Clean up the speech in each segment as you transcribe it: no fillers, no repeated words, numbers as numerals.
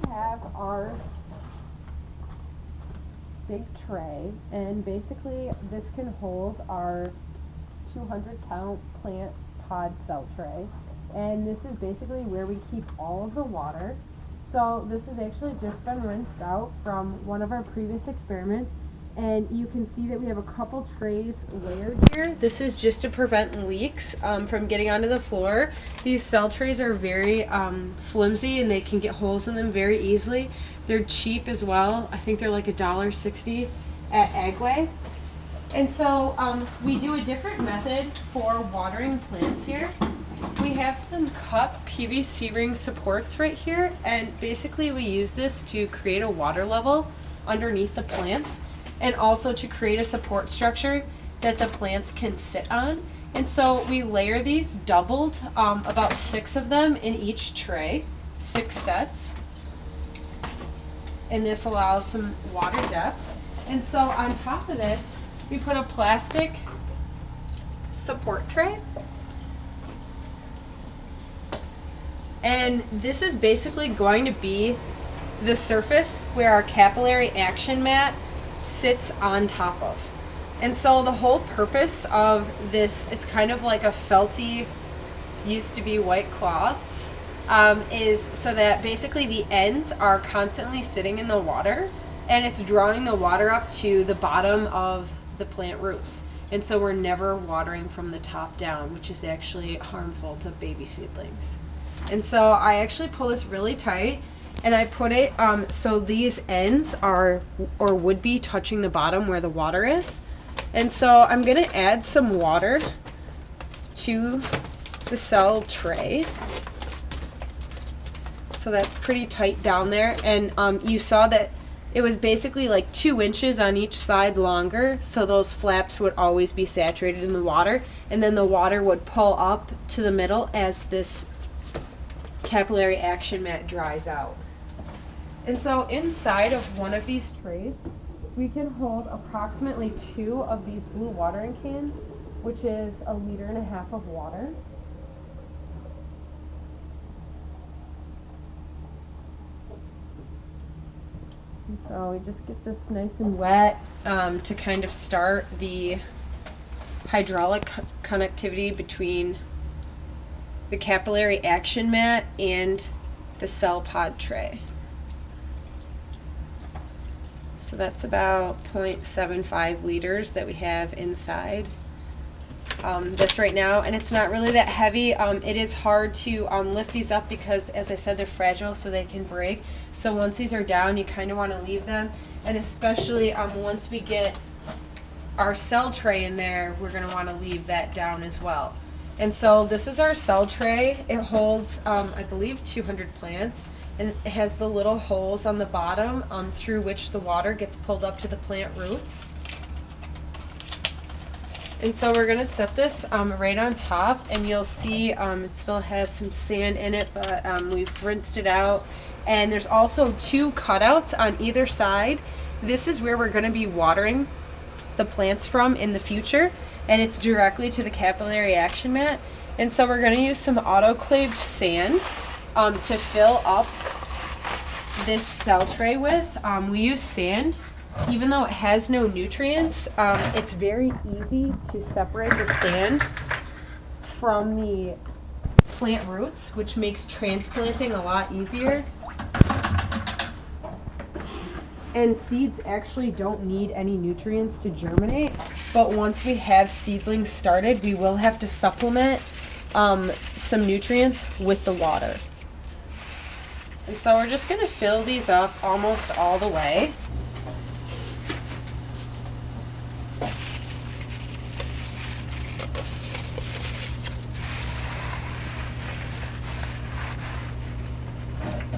We have our big tray, and basically this can hold our 200 count plant pod cell tray, and this is basically where we keep all of the water. So this has actually just been rinsed out from one of our previous experiments, and you can see that we have a couple trays layered here. This is just to prevent leaks from getting onto the floor. These cell trays are very flimsy, and they can get holes in them very easily. They're cheap as well. I think they're like $1.60 at Agway. And so we do a different method for watering plants here. We have some cut PVC ring supports right here, and basically we use this to create a water level underneath the plants, and also to create a support structure that the plants can sit on. And so we layer these doubled, about 6 of them in each tray, 6 sets. And this allows some water depth. And so on top of this, we put a plastic support tray. And this is basically going to be the surface where our capillary action mat sits on top of. And so the whole purpose of this, it's kind of like a felty, used to be white cloth, is so that basically the ends are constantly sitting in the water, and it's drawing the water up to the bottom of the plant roots. And so we're never watering from the top down, which is actually harmful to baby seedlings. And so I actually pull this really tight, and I put it so these ends are, or would be, touching the bottom where the water is. And so I'm going to add some water to the cell tray. So that's pretty tight down there. And you saw that it was basically like 2 inches on each side longer, so those flaps would always be saturated in the water, and then the water would pull up to the middle as this capillary action mat dries out. And so inside of one of these trays, we can hold approximately 2 of these blue watering cans, which is 1.5 liters of water. And so we just get this nice and wet to kind of start the hydraulic connectivity between the capillary action mat and the cell pod tray. So that's about 0.75 liters that we have inside this right now, and it's not really that heavy. It is hard to lift these up because, as I said, they're fragile, so they can break. So once these are down, you kind of want to leave them, and especially once we get our cell tray in there, we're going to want to leave that down as well. And so this is our cell tray. It holds, I believe, 200 plants, and it has the little holes on the bottom through which the water gets pulled up to the plant roots. And so we're going to set this right on top, and you'll see it still has some sand in it, but we've rinsed it out. And there's also 2 cutouts on either side. This is where we're going to be watering the plants from in the future, and it's directly to the capillary action mat. And so we're going to use some autoclaved sand to fill up this cell tray with. We use sand. Even though it has no nutrients, it's very easy to separate the sand from the plant roots, which makes transplanting a lot easier. And seeds actually don't need any nutrients to germinate, but once we have seedlings started, we will have to supplement some nutrients with the water. And so we're just going to fill these up almost all the way.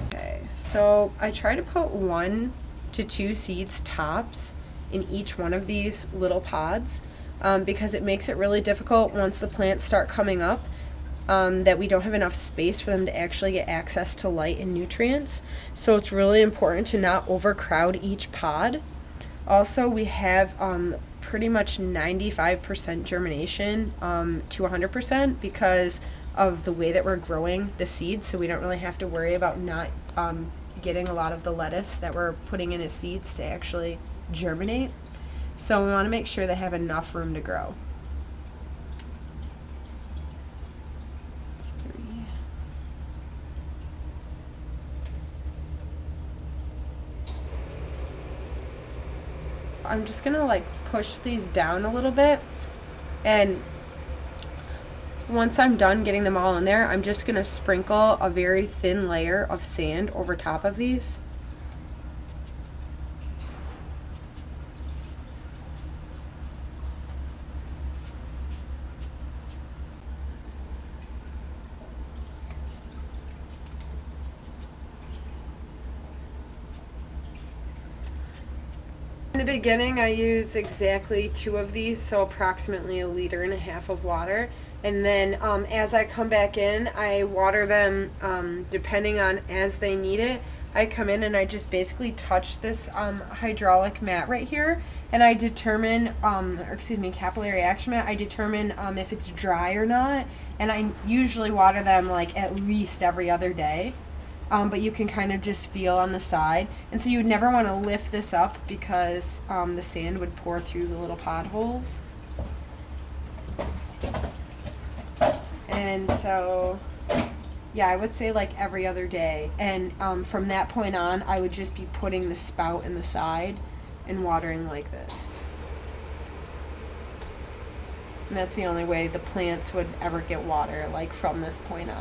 Okay, so I try to put 1 to 2 seeds tops in each one of these little pods because it makes it really difficult once the plants start coming up that we don't have enough space for them to actually get access to light and nutrients. So it's really important to not overcrowd each pod. Also, we have pretty much 95% germination to 100% because of the way that we're growing the seeds, so we don't really have to worry about not getting a lot of the lettuce that we're putting in as seeds to actually germinate. So we want to make sure they have enough room to grow. I'm just gonna like push these down a little bit, and once I'm done getting them all in there, I'm just gonna sprinkle a very thin layer of sand over top of these. In the beginning, I use exactly 2 of these, so approximately 1.5 liters of water. And then as I come back in, I water them depending on as they need it. I come in and I just basically touch this hydraulic mat right here, and I determine, capillary action mat, I determine if it's dry or not. And I usually water them like at least every other day. But you can kind of just feel on the side. And so you would never want to lift this up because the sand would pour through the little potholes. And so, yeah, I would say like every other day. And from that point on, I would just be putting the spout in the side and watering like this. And that's the only way the plants would ever get water, like from this point on.